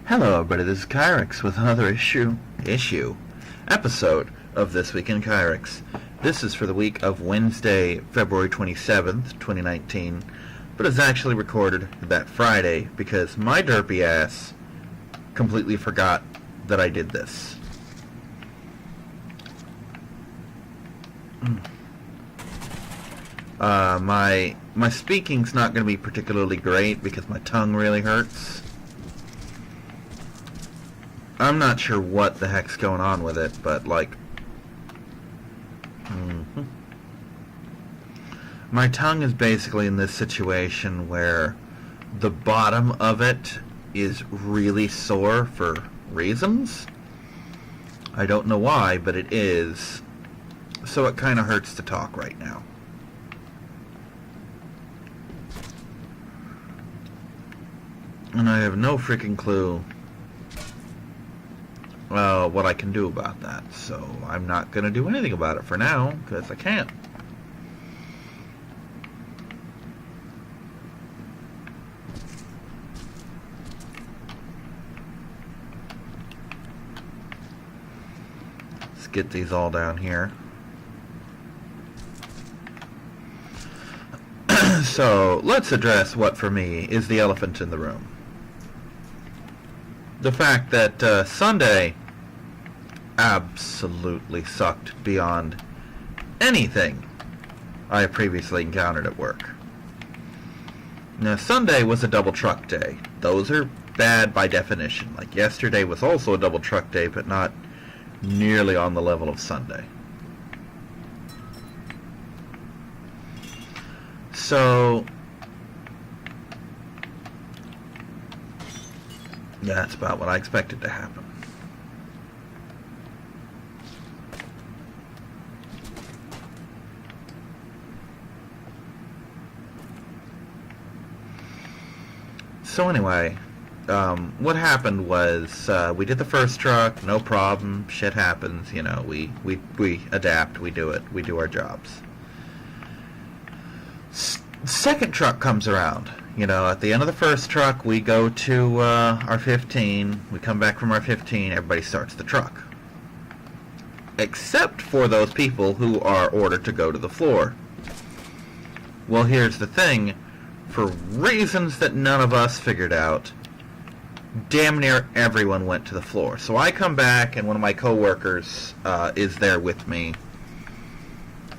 Hello everybody, this is Kyrix with another episode of This Week in Kyrix. This is for the week of Wednesday, February 27th, 2019, but it's actually recorded that Friday because my derpy ass completely forgot that I did this. My speaking's not going to be particularly great because my tongue really hurts. I'm not sure what the heck's going on with it, but my tongue is basically in this situation where the bottom of it is really sore for reasons. I don't know why, but it is. So it kind of hurts to talk right now. And I have no freaking clue what I can do about that. So I'm not going to do anything about it for now, because I can't. Let's get these all down here. So let's address what for me is the elephant in the room. The fact that Sunday absolutely sucked beyond anything I have previously encountered at work. Now, Sunday was a double truck day. Those are bad by definition. Like yesterday was also a double truck day, but not nearly on the level of Sunday. So yeah, that's about what I expected to happen. So anyway, what happened was we did the first truck, no problem, shit happens, you know, we adapt, we do it, we do our jobs. Second truck comes around. You know, at the end of the first truck, we go to our 15. We come back from our 15. Everybody starts the truck. Except for those people who are ordered to go to the floor. Well, here's the thing. For reasons that none of us figured out, damn near everyone went to the floor. So I come back, and one of my coworkers is there with me.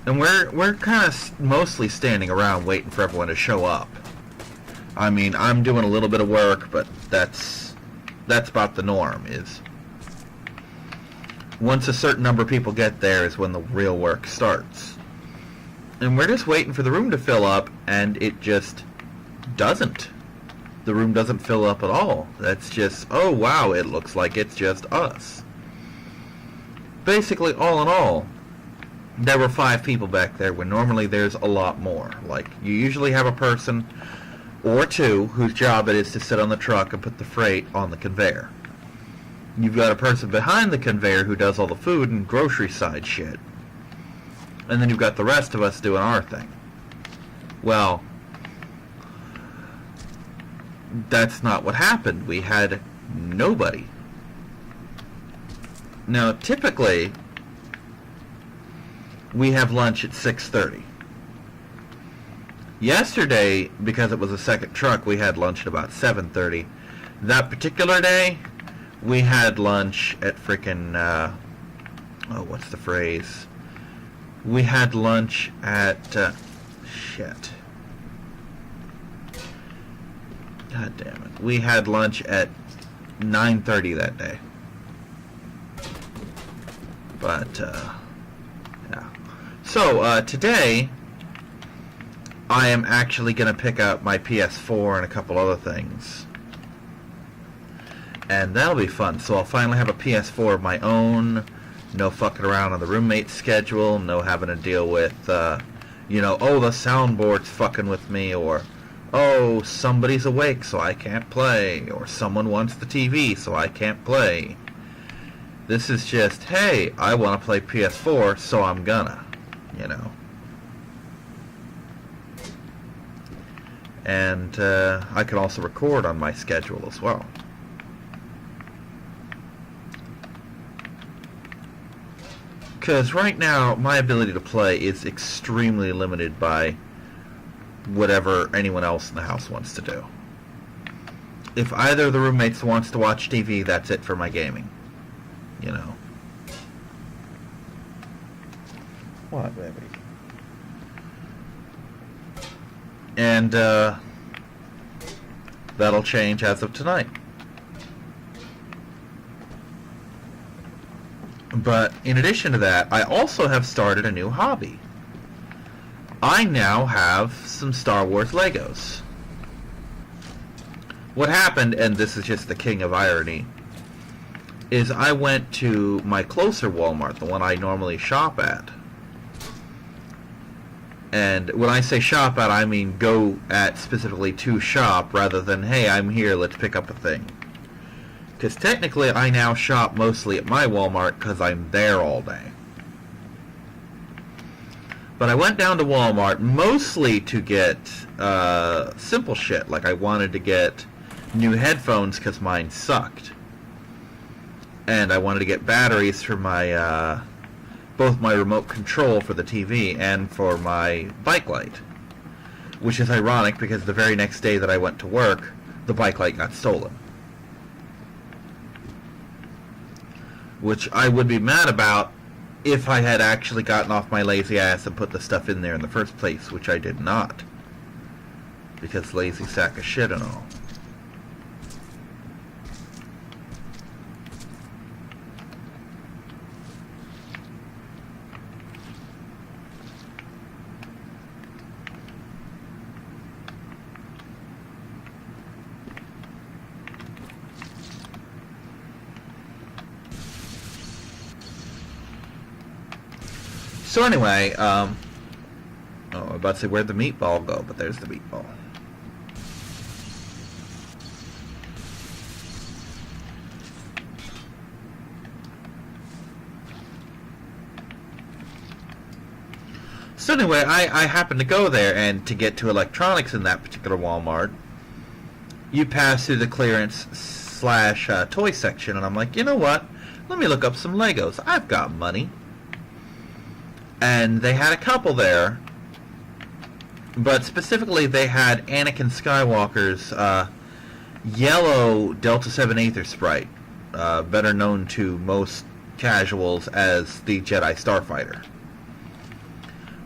And we're kind of mostly standing around waiting for everyone to show up. I mean, I'm doing a little bit of work, but that's about the norm. Is once a certain number of people get there is when the real work starts. And we're just waiting for the room to fill up, and it just doesn't. The room doesn't fill up at all. That's just, oh wow, it looks like it's just us. Basically, all in all, there were 5 people back there when normally there's a lot more. Like, you usually have a person or 2 whose job it is to sit on the truck and put the freight on the conveyor. You've got a person behind the conveyor who does all the food and grocery side shit. And then you've got the rest of us doing our thing. Well, that's not what happened. We had nobody. Now, typically, we have lunch at 6:30. Yesterday, because it was a second truck, we had lunch at about 7:30. That particular day, we had lunch at frickin', what's the phrase? We had lunch at, shit. God damn it. We had lunch at 9:30 that day. But, yeah. So, today, I am actually going to pick up my PS4 and a couple other things. And that'll be fun. So I'll finally have a PS4 of my own. No fucking around on the roommate's schedule. No having to deal with, oh, the soundboard's fucking with me. Or, oh, somebody's awake so I can't play. Or someone wants the TV so I can't play. This is just, hey, I want to play PS4 so I'm gonna, And I can also record on my schedule as well. Because right now, my ability to play is extremely limited by whatever anyone else in the house wants to do. If either of the roommates wants to watch TV, that's it for my gaming. You know. What, baby? And, that'll change as of tonight. But in addition to that, I also have started a new hobby. I now have some Star Wars Legos. What happened, and this is just the king of irony, is I went to my closer Walmart, the one I normally shop at. And when I say shop at, I mean go at specifically to shop rather than, hey, I'm here, let's pick up a thing. Because technically I now shop mostly at my Walmart because I'm there all day. But I went down to Walmart mostly to get simple shit. Like I wanted to get new headphones because mine sucked. And I wanted to get batteries for my both my remote control for the TV and for my bike light. Which is ironic because the very next day that I went to work, the bike light got stolen. Which I would be mad about if I had actually gotten off my lazy ass and put the stuff in there in the first place, which I did not. Because lazy sack of shit and all. So anyway, oh, I'm about to say where'd the meatball go, but there's the meatball. So anyway, I happened to go there, and to get to electronics in that particular Walmart, you pass through the clearance / toy section, and I'm like, you know what? Let me look up some Legos. I've got money. And they had a couple there, but specifically they had Anakin Skywalker's yellow Delta 7 Aether Sprite, better known to most casuals as the Jedi Starfighter.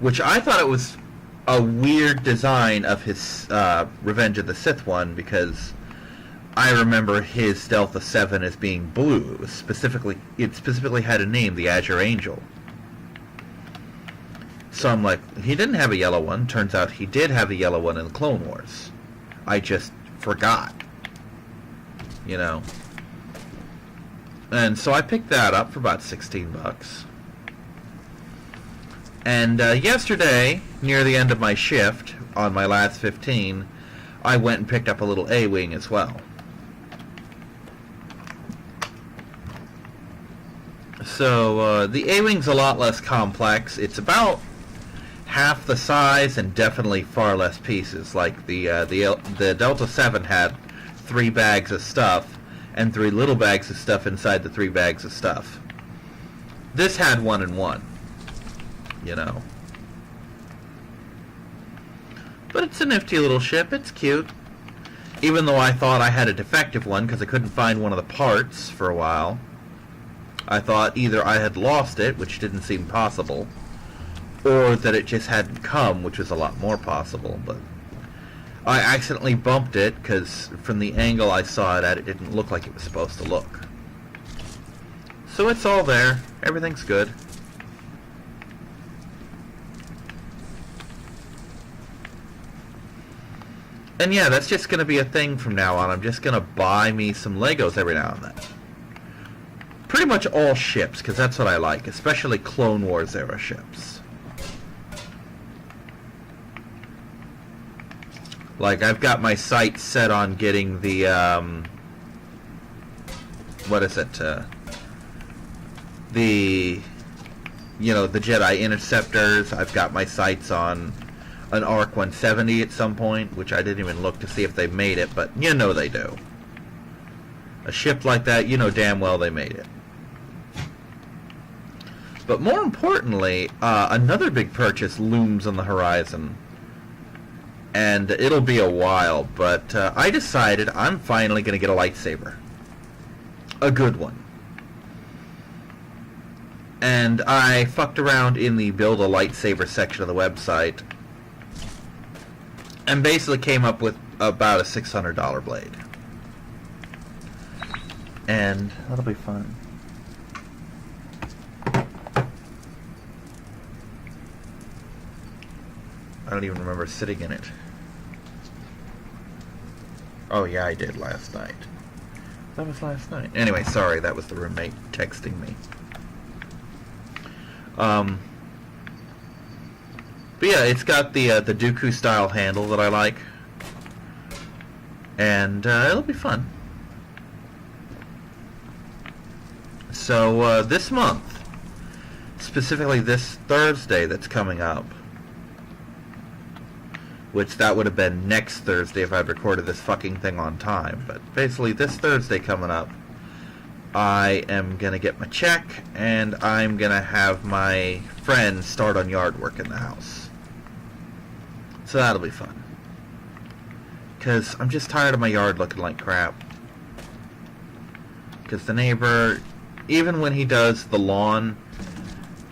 Which I thought it was a weird design of his Revenge of the Sith one, because I remember his Delta 7 as being blue. It specifically had a name, the Azure Angel. So I'm like, he didn't have a yellow one. Turns out he did have a yellow one in the Clone Wars. I just forgot. You know. And so I picked that up for about $16. And yesterday, near the end of my shift, on my last 15, I went and picked up a little A-Wing as well. So the A-Wing's a lot less complex. It's about half the size and definitely far less pieces. Like the Delta 7 had 3 bags of stuff and 3 little bags of stuff inside the 3 bags of stuff. This had 1 and 1, you know. But it's a nifty little ship. It's cute. Even though I thought I had a defective one because I couldn't find one of the parts for a while. I thought either I had lost it, which didn't seem possible, or that it just hadn't come, which was a lot more possible. But I accidentally bumped it because from the angle I saw it at, it didn't look like it was supposed to look. So it's all there. Everything's good. And yeah, that's just going to be a thing from now on. I'm just going to buy me some Legos every now and then. Pretty much all ships, because that's what I like, especially Clone Wars era ships. Like, I've got my sights set on getting the, what is it, the Jedi Interceptors. I've got my sights on an ARC 170 at some point, which I didn't even look to see if they made it, but you know they do. A ship like that, you know damn well they made it. But more importantly, another big purchase looms on the horizon. And it'll be a while, but I decided I'm finally going to get a lightsaber. A good one. And I fucked around in the build a lightsaber section of the website and basically came up with about a $600 blade. And that'll be fun. I don't even remember sitting in it. Oh yeah, I did last night. That was last night. Anyway, sorry, that was the roommate texting me. But yeah, it's got the Dooku style handle that I like, and it'll be fun. So this month, specifically this Thursday that's coming up, which that would have been next Thursday if I'd recorded this fucking thing on time, but basically this Thursday coming up, I am going to get my check, and I'm going to have my friend start on yard work in the house. So that'll be fun. Because I'm just tired of my yard looking like crap. Because the neighbor, even when he does the lawn,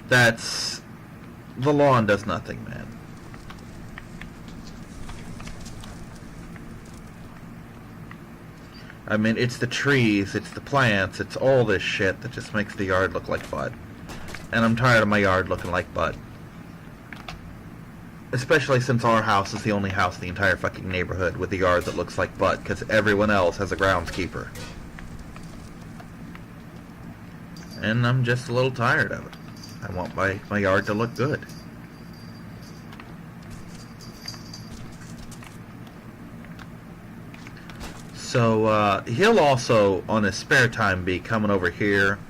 the lawn does nothing, man. I mean, it's the trees, it's the plants, it's all this shit that just makes the yard look like butt. And I'm tired of my yard looking like butt. Especially since our house is the only house in the entire fucking neighborhood with a yard that looks like butt, because everyone else has a groundskeeper. And I'm just a little tired of it. I want my yard to look good. So he'll also, on his spare time, be coming over here.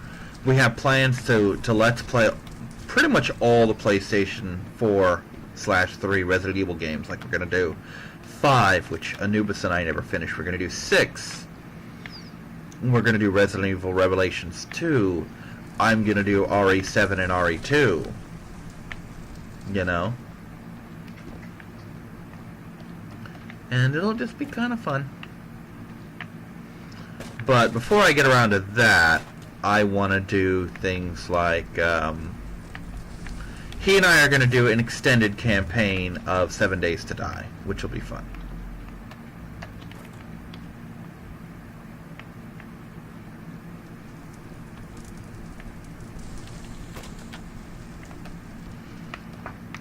We have plans to let's play pretty much all the PlayStation 4/3 Resident Evil games, like we're going to do 5, which Anubis and I never finished. We're going to do 6. We're going to do Resident Evil Revelations 2. I'm going to do RE7 and RE2. You know? And it'll just be kind of fun. But before I get around to that, I want to do things like, he and I are going to do an extended campaign of 7 Days to Die, which will be fun.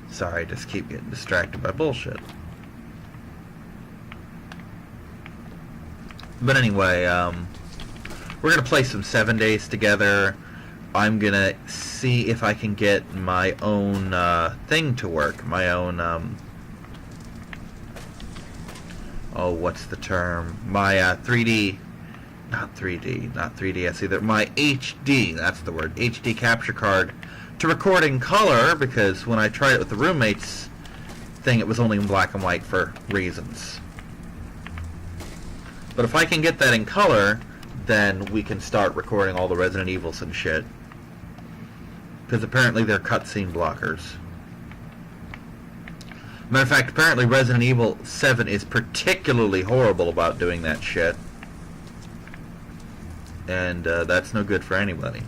Sorry, I just keep getting distracted by bullshit. But anyway, we're going to play some 7 Days together. I'm going to see if I can get my own thing to work. My own, oh, what's the term? My 3D, not 3DS either. My HD, that's the word, HD capture card to record in color, because when I tried it with the roommates thing, it was only in black and white for reasons. But if I can get that in color, then we can start recording all the Resident Evils and shit. Because apparently they're cutscene blockers. Matter of fact, apparently Resident Evil 7 is particularly horrible about doing that shit. And that's no good for anybody.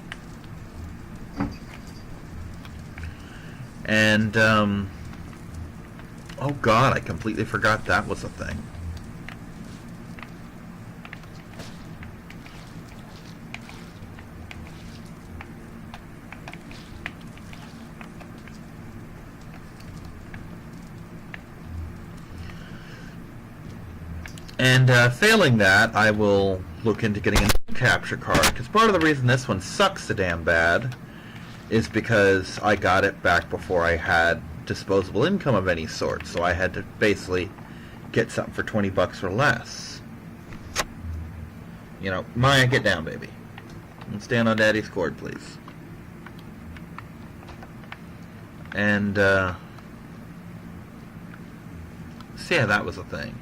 And, oh god, I completely forgot that was a thing. And failing that, I will look into getting a new capture card, because part of the reason this one sucks so damn bad is because I got it back before I had disposable income of any sort, so I had to basically get something for $20 or less. You know, Maya, get down, baby. And stand on Daddy's cord, please. And, so yeah, that was a thing.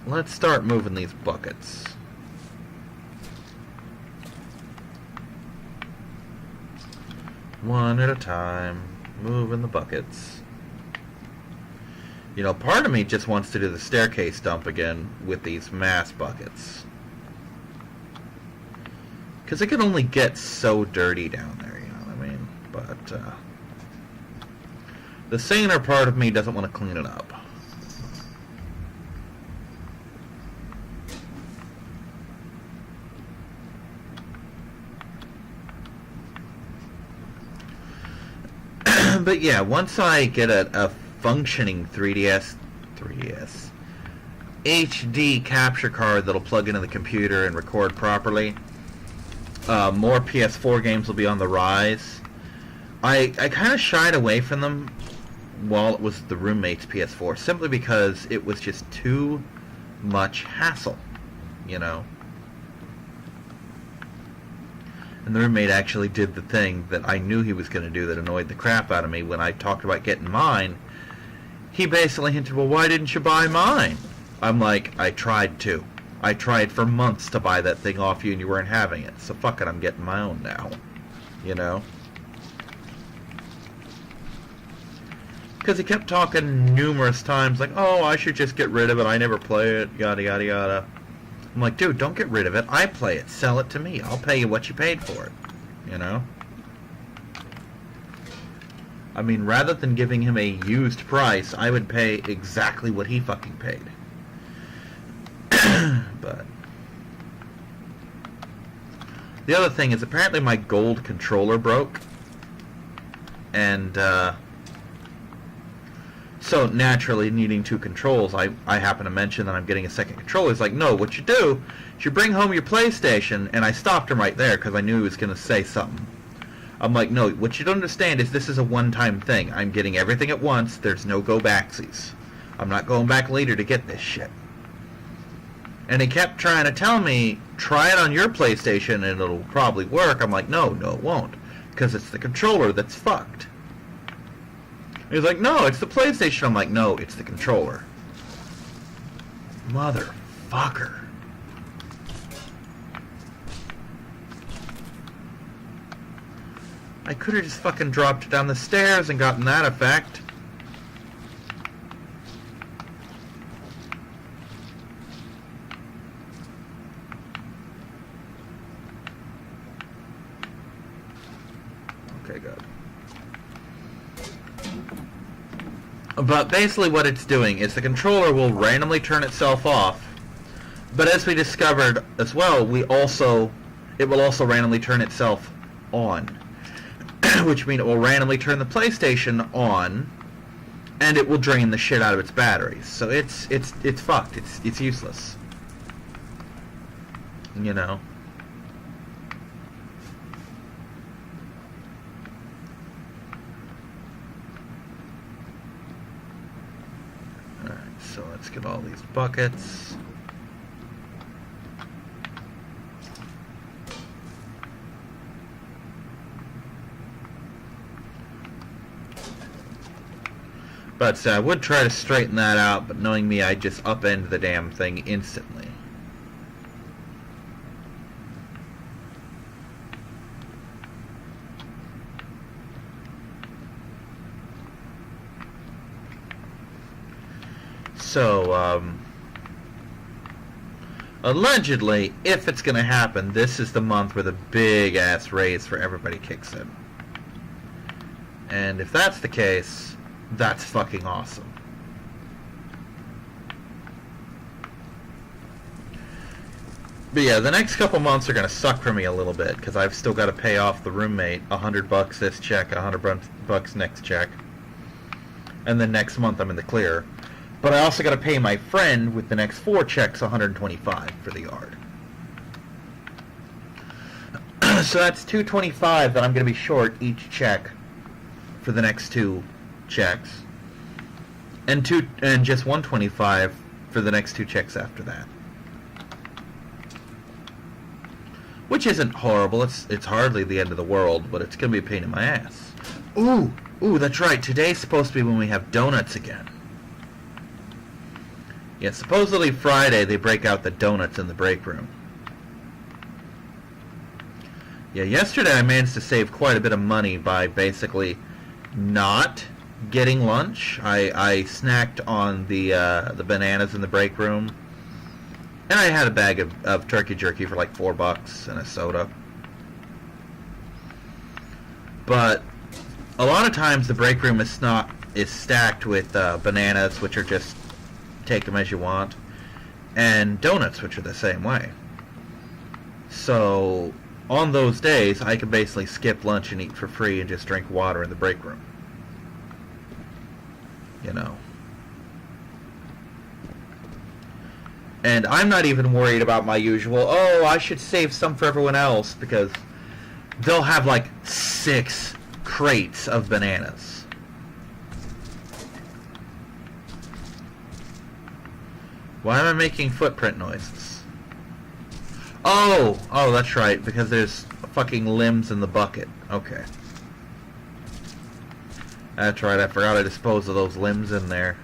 let's start moving these buckets. One at a time, moving the buckets. You know, part of me just wants to do the staircase dump again with these mass buckets. Because it can only get so dirty down there, you know what I mean? But, the saner part of me doesn't want to clean it up. But yeah, once I get a functioning 3DS HD capture card that'll plug into the computer and record properly, more PS4 games will be on the rise. I kind of shied away from them while it was the roommate's PS4, simply because it was just too much hassle, you know. And the roommate actually did the thing that I knew he was going to do that annoyed the crap out of me when I talked about getting mine. He basically hinted, well, why didn't you buy mine? I'm like, I tried to. I tried for months to buy that thing off you and you weren't having it. So fuck it, I'm getting my own now. You know? Because he kept talking numerous times like, oh, I should just get rid of it. I never play it. Yada, yada, yada. I'm like, dude, don't get rid of it. I play it. Sell it to me. I'll pay you what you paid for it. You know? I mean, rather than giving him a used price, I would pay exactly what he fucking paid. But the other thing is, apparently my gold controller broke. And, so, naturally, needing two controls, I happen to mention that I'm getting a second controller. He's like, no, what you do is you bring home your PlayStation, and I stopped him right there because I knew he was going to say something. I'm like, no, what you don't understand is this is a one-time thing. I'm getting everything at once. There's no go-backsies. I'm not going back later to get this shit. And he kept trying to tell me, try it on your PlayStation and it'll probably work. I'm like, no, it won't, because it's the controller that's fucked. He's like, no, it's the PlayStation. I'm like, no, it's the controller. Motherfucker. I could have just fucking dropped it down the stairs and gotten that effect. Okay, good. But basically what it's doing is the controller will randomly turn itself off, but as we discovered as well, it will also randomly turn itself on, which means it will randomly turn the PlayStation on, and it will drain the shit out of its batteries. So it's fucked. It's useless. You know. So let's get all these buckets. But I would try to straighten that out, but knowing me, I'd just upend the damn thing instantly. So, allegedly, if it's going to happen, this is the month where the big-ass raise for everybody kicks in. And if that's the case, that's fucking awesome. But yeah, the next couple months are going to suck for me a little bit, because I've still got to pay off the roommate $100 this check, $100 next check. And then next month I'm in the clear. But I also got to pay my friend with the next 4 checks $125 for the yard. So that's $225 that I'm going to be short each check for the next 2 checks, and just $125 for the next 2 checks after that. Which isn't horrible. It's hardly the end of the world, but it's going to be a pain in my ass. Ooh, that's right. Today's supposed to be when we have donuts again. Yeah, supposedly Friday they break out the donuts in the break room. Yeah, yesterday I managed to save quite a bit of money by basically not getting lunch. I snacked on the bananas in the break room, and I had a bag of turkey jerky for like $4 and a soda. But a lot of times the break room is stacked with bananas, which are just take them as you want, and donuts, which are the same way. So on those days, I could basically skip lunch and eat for free and just drink water in the break room. You know. And I'm not even worried about my usual, oh, I should save some for everyone else, because they'll have like 6 crates of bananas. Why am I making footprint noises? Oh, that's right, because there's fucking limbs in the bucket. Okay. That's right, I forgot I disposed of those limbs in there.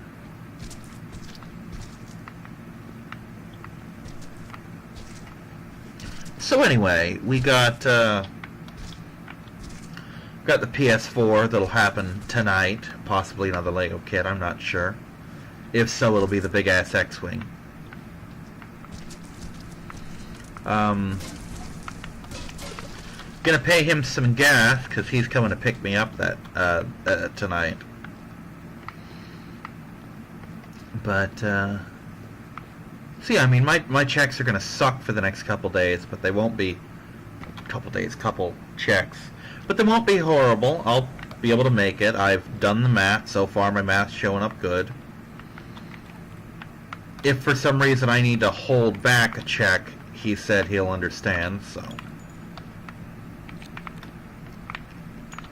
So anyway, we got the PS4 that'll happen tonight, possibly another Lego kit, I'm not sure. If so, it'll be the big-ass X-Wing. Gonna pay him some gas, because he's coming to pick me up tonight. But, see, I mean, my checks are gonna suck for the next couple days, but they won't be... couple checks. But they won't be horrible. I'll be able to make it. I've done the math. So far, my math's showing up good. If for some reason I need to hold back a check, he said he'll understand, so...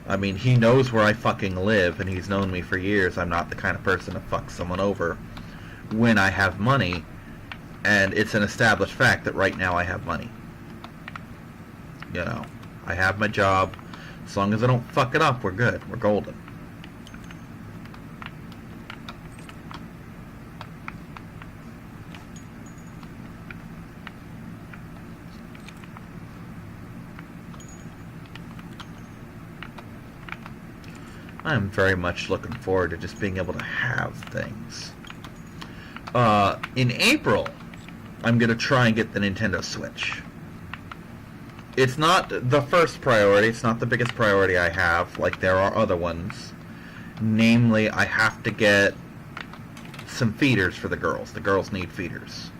I mean, he knows where I fucking live, and he's known me for years. I'm not the kind of person to fuck someone over when I have money, and it's an established fact that right now I have money. You know, I have my job. As long as I don't fuck it up, we're good. We're golden. I'm very much looking forward to just being able to have things. In April, I'm going to try and get the Nintendo Switch. It's not the first priority, it's not the biggest priority I have, like there are other ones. Namely, I have to get some feeders for the girls. The girls need feeders.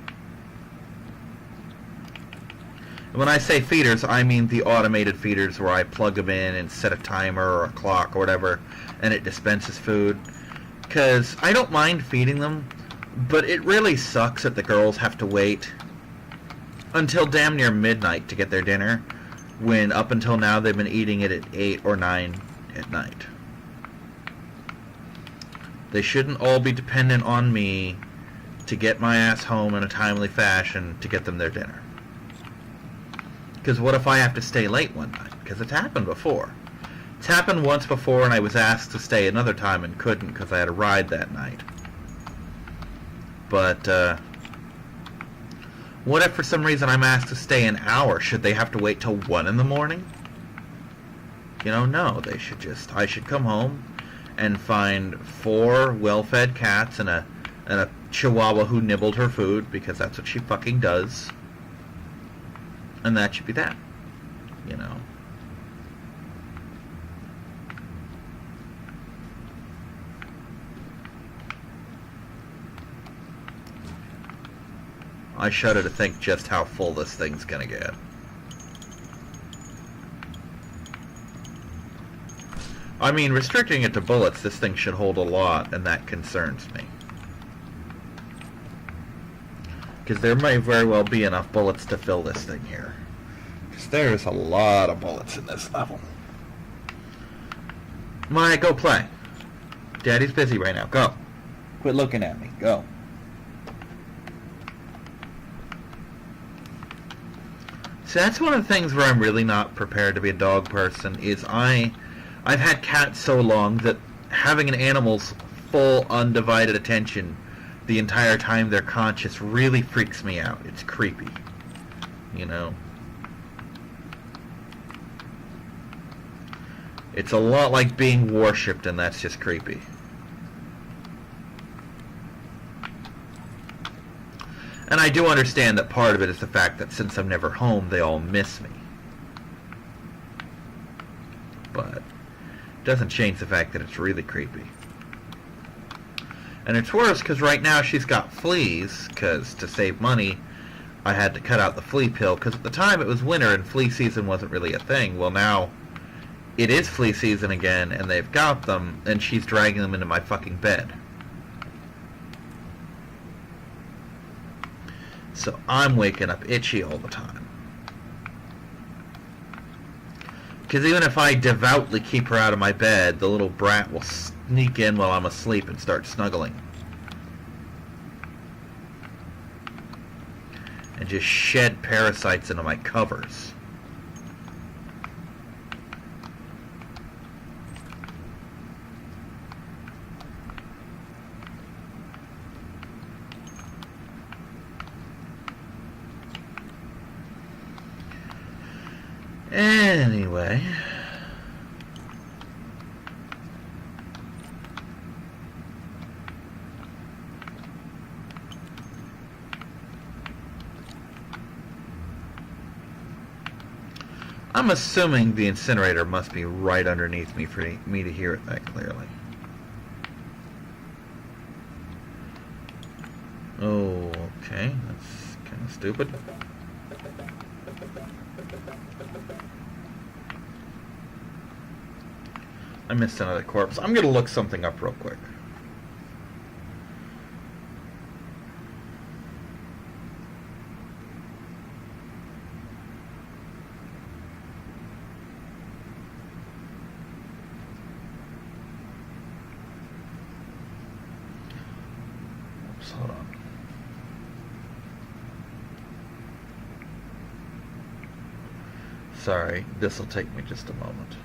When I say feeders, I mean the automated feeders where I plug them in and set a timer or a clock or whatever, and it dispenses food. Because I don't mind feeding them, but it really sucks that the girls have to wait until damn near midnight to get their dinner, when up until now they've been eating it at 8 or 9 at night. They shouldn't all be dependent on me to get my ass home in a timely fashion to get them their dinner. Because what if I have to stay late one night? Because it's happened before. It's happened once before, and I was asked to stay another time and couldn't because I had a ride that night. But, what if for some reason I'm asked to stay an hour? Should they have to wait till 1 in the morning? You know, no. I should come home and find 4 well-fed cats and a chihuahua who nibbled her food, because that's what she fucking does. And that should be that. You know. I shudder to think just how full this thing's gonna get. I mean, restricting it to bullets, this thing should hold a lot, and that concerns me. Because there may very well be enough bullets to fill this thing here. Because there's a lot of bullets in this level. Maya, go play. Daddy's busy right now. Go. Quit looking at me. Go. So that's one of the things where I'm really not prepared to be a dog person, is I've had cats so long that having an animal's full undivided attention the entire time they're conscious really freaks me out. It's creepy. You know? It's a lot like being worshipped, and that's just creepy. And I do understand that part of it is the fact that since I'm never home, they all miss me. But it doesn't change the fact that it's really creepy. And it's worse because right now she's got fleas, because to save money, I had to cut out the flea pill, because at the time it was winter and flea season wasn't really a thing. Well, now it is flea season again, and they've got them, and she's dragging them into my fucking bed. So I'm waking up itchy all the time. Because even if I devoutly keep her out of my bed, the little brat will sneak in while I'm asleep and start snuggling. And just shed parasites into my covers. Anyway. I'm assuming the incinerator must be right underneath me for me to hear it that clearly. Oh, okay. That's kind of stupid. I missed another corpse. I'm going to look something up real quick. Oops, hold on. Sorry, this will take me just a moment.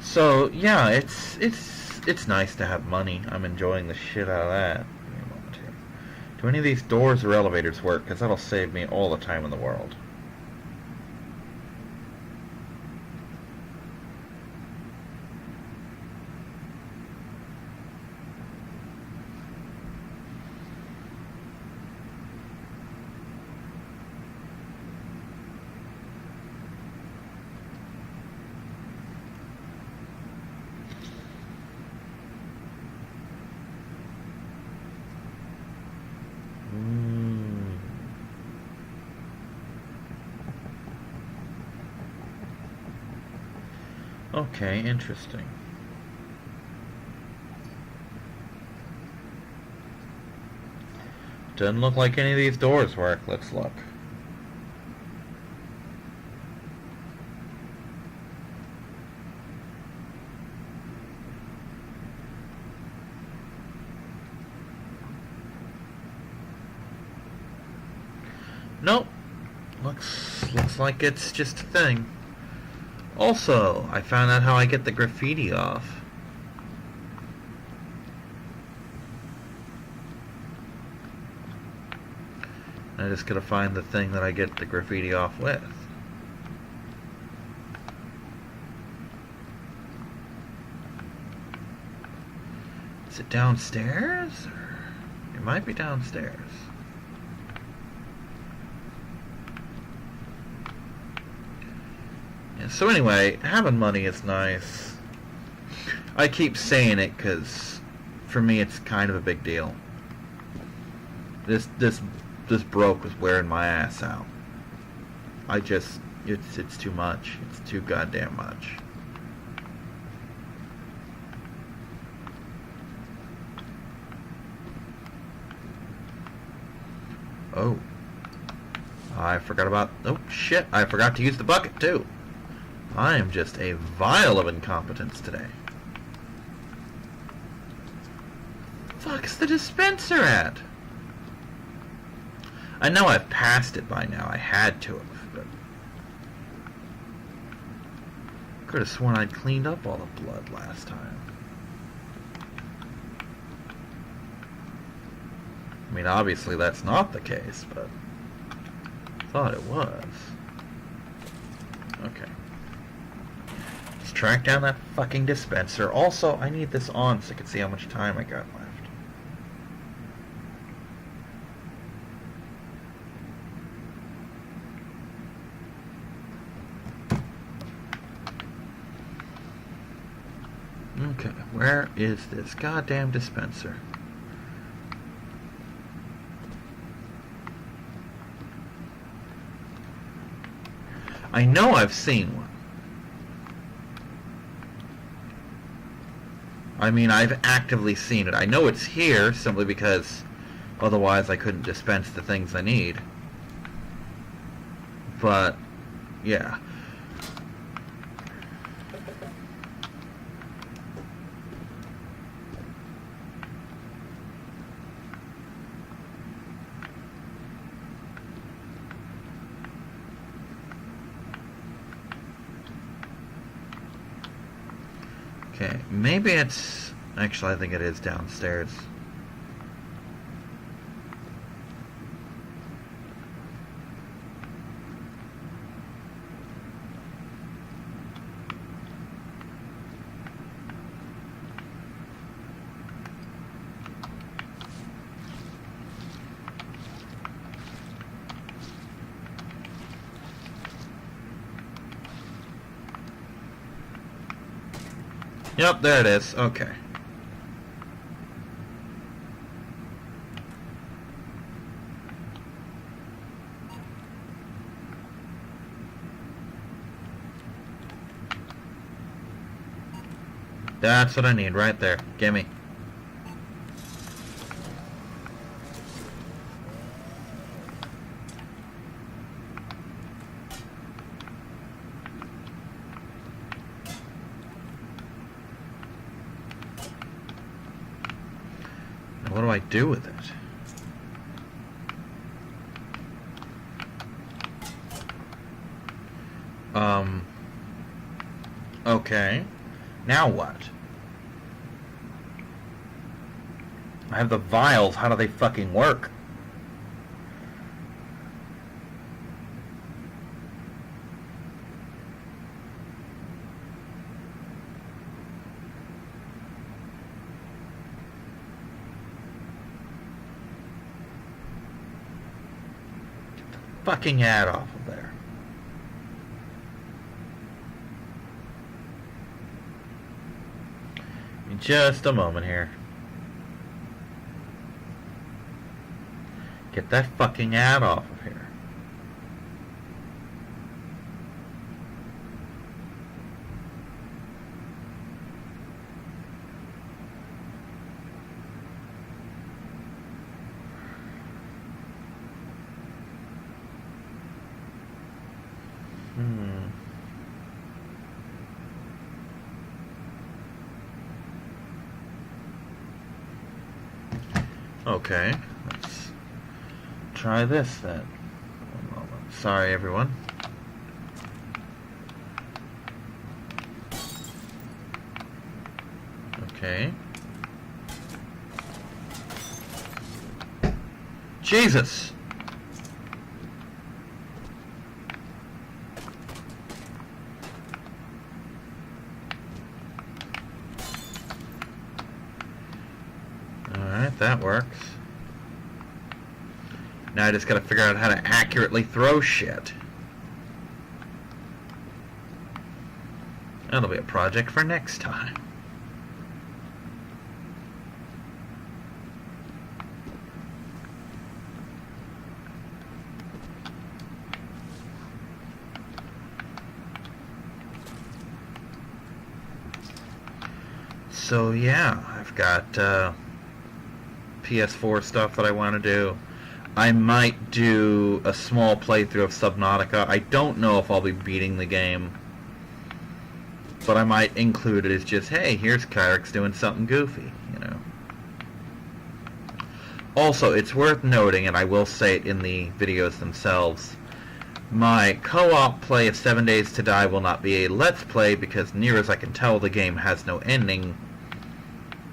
So yeah, it's nice to have money. I'm enjoying the shit out of that. Give me a moment here. Do any of these doors or elevators work? Because that'll save me all the time in the world. Okay, interesting. Doesn't look like any of these doors work. Let's look. Nope. Looks like it's just a thing. Also, I found out how I get the graffiti off. I just gotta find the thing that I get the graffiti off with. Is it downstairs? Or it might be downstairs. So anyway, having money is nice. I keep saying it because for me it's kind of a big deal. This broke was wearing my ass out. It's too much. It's too goddamn much. Oh. I forgot to use the bucket too. I am just a vial of incompetence today. Fuck's the dispenser at? I know I've passed it by now. I had to have, but could have sworn I'd cleaned up all the blood last time. mean, obviously that's not the case, but I thought it was. Okay. Let's track down that fucking dispenser. Also, I need this on so I can see how much time I got left. Okay, where is this goddamn dispenser? I know I've seen one. I mean, I've actively seen it. I know it's here simply because otherwise I couldn't dispense the things I need. But, yeah. Okay, maybe it's... Actually, I think it is downstairs. Yep, there it is. Okay. That's what I need right there. Gimme. What do I do with it? Okay. Now what? I have the vials. How do they fucking work? Fucking ad off of there. In just a moment here. Get that fucking ad off of here. Okay, let's try this then. One moment. Sorry, everyone. Okay. Jesus! Alright, that works. Now I just gotta figure out how to accurately throw shit. That'll be a project for next time. So yeah, I've got PS4 stuff that I want to do. I might do a small playthrough of Subnautica. I don't know if I'll be beating the game, but I might include it as just, hey, here's Kyrix doing something goofy, you know. Also, it's worth noting, and I will say it in the videos themselves, my co-op play of 7 Days to Die will not be a Let's Play because, near as I can tell, the game has no ending.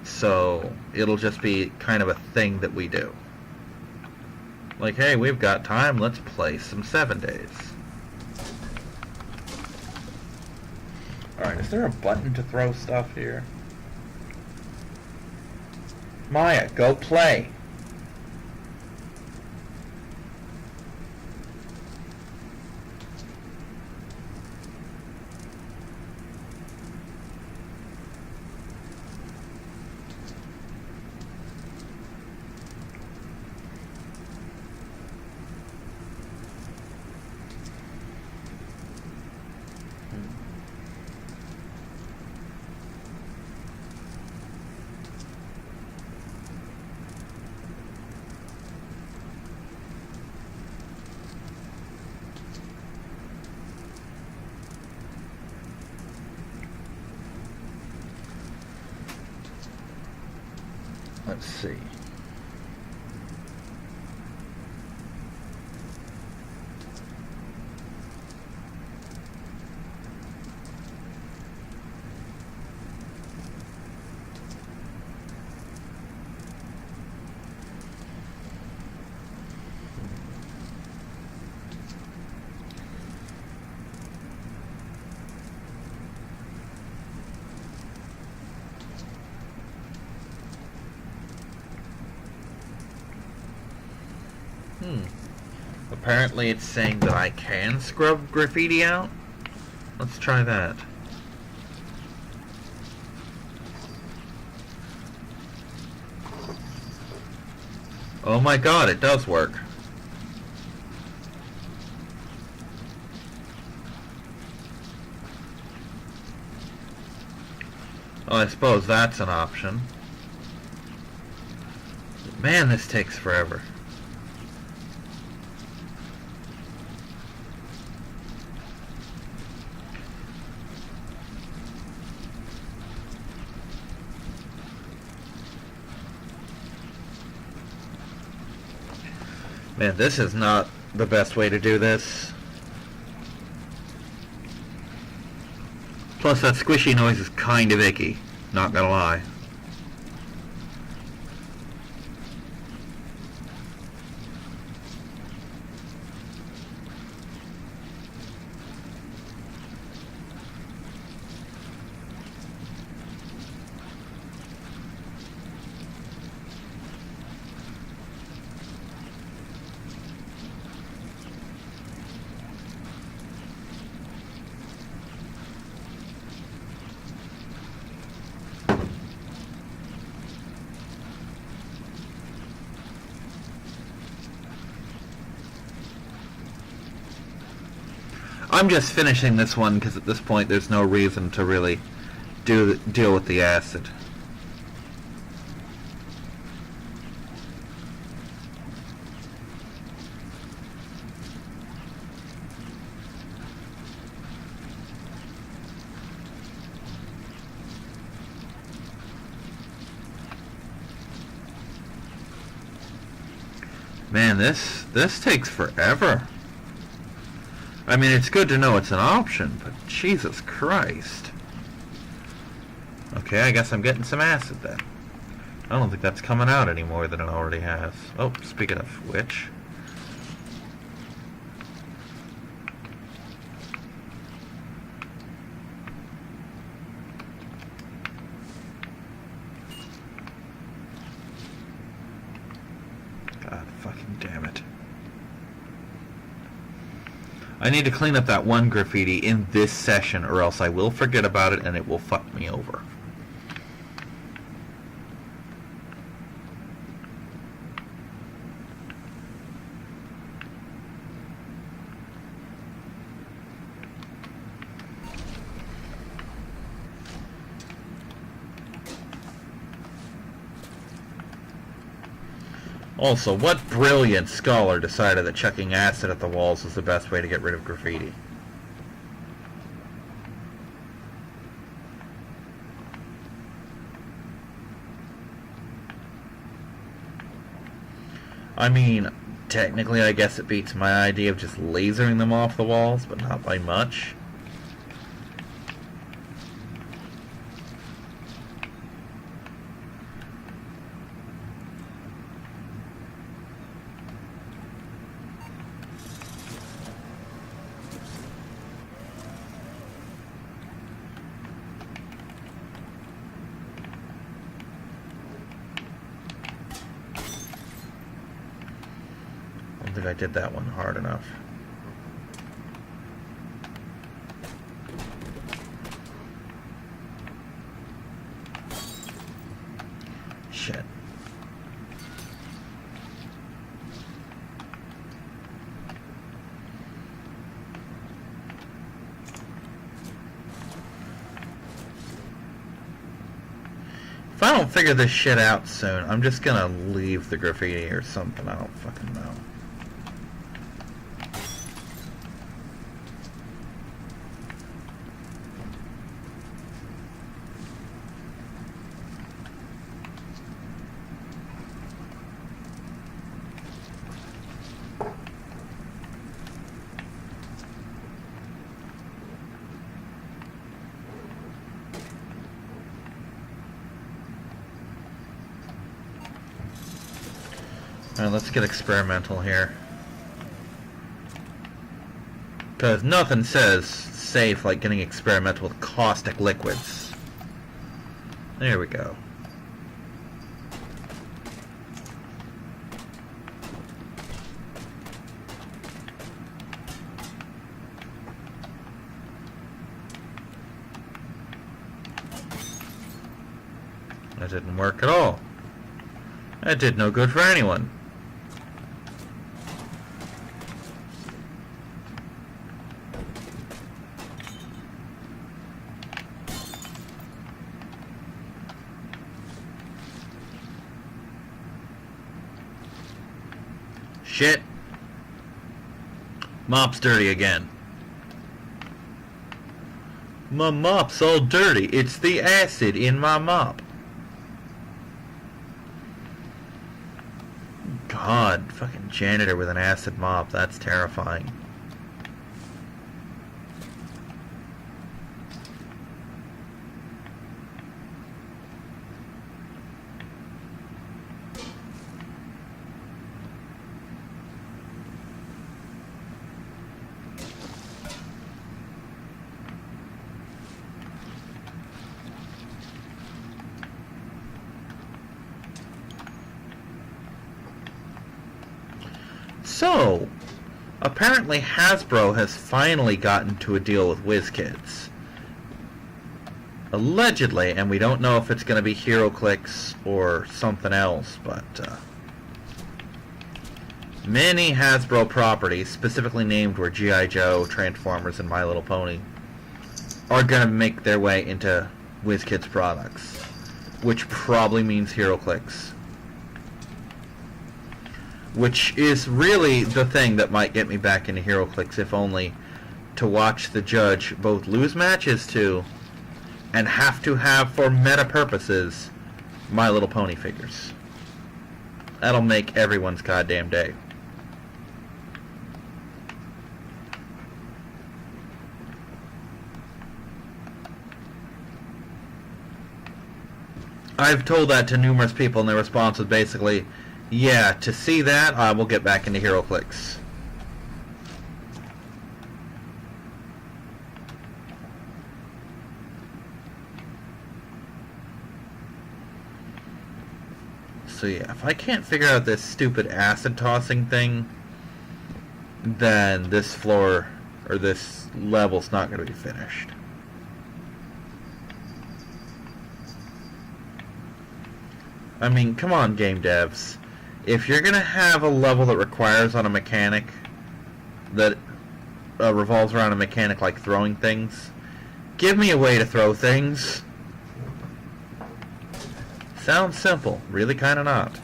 So, it'll just be kind of a thing that we do. Like, hey, we've got time, let's play some 7 Days. Alright, is there a button to throw stuff here? Maya, go play! Let's see. Apparently it's saying that I can scrub graffiti out. Let's try that. Oh my god, it does work. Oh, I suppose that's an option. Man, this takes forever. Man, this is not the best way to do this. Plus, that squishy noise is kind of icky, not gonna lie. I'm just finishing this one because at this point there's no reason to really deal with the acid. Man, this takes forever. I mean, it's good to know it's an option, but Jesus Christ. Okay, I guess I'm getting some acid then. I don't think that's coming out any more than it already has. Oh, speaking of which. God fucking damn it. I need to clean up that one graffiti in this session or else I will forget about it and it will fuck me over. Also, what brilliant scholar decided that chucking acid at the walls was the best way to get rid of graffiti? I mean, technically I guess it beats my idea of just lasering them off the walls, but not by much. believe I did that one hard enough. Shit. If I don't figure this shit out soon, I'm just gonna leave the graffiti or something. I don't fucking know. Alright, let's get experimental here. Because nothing says safe like getting experimental with caustic liquids. There we go. That didn't work at all. That did no good for anyone. Shit. Mop's dirty again. My mop's all dirty. It's the acid in my mop. God, fucking janitor with an acid mop. That's terrifying. So, apparently Hasbro has finally gotten to a deal with WizKids. Allegedly, and we don't know if it's going to be HeroClix or something else, but many Hasbro properties, specifically named were G.I. Joe, Transformers, and My Little Pony, are going to make their way into WizKids products, which probably means HeroClix. Which is really the thing that might get me back into HeroClix, if only to watch the judge both lose matches to and have to have, for meta purposes, My Little Pony figures. That'll make everyone's goddamn day. I've told that to numerous people, and their response was basically, yeah, to see that, I will get back into HeroClix. So yeah, if I can't figure out this stupid acid tossing thing, then this floor, or this level's not going to be finished. I mean, come on, game devs. If you're going to have a level that requires on a mechanic that revolves around a mechanic like throwing things, give me a way to throw things. Sounds simple, really kind of not.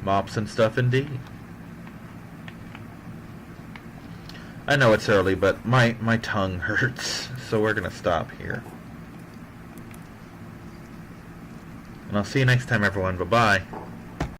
Mops and stuff indeed. I know it's early, but my tongue hurts, so we're going to stop here. And I'll see you next time, everyone. Bye-bye.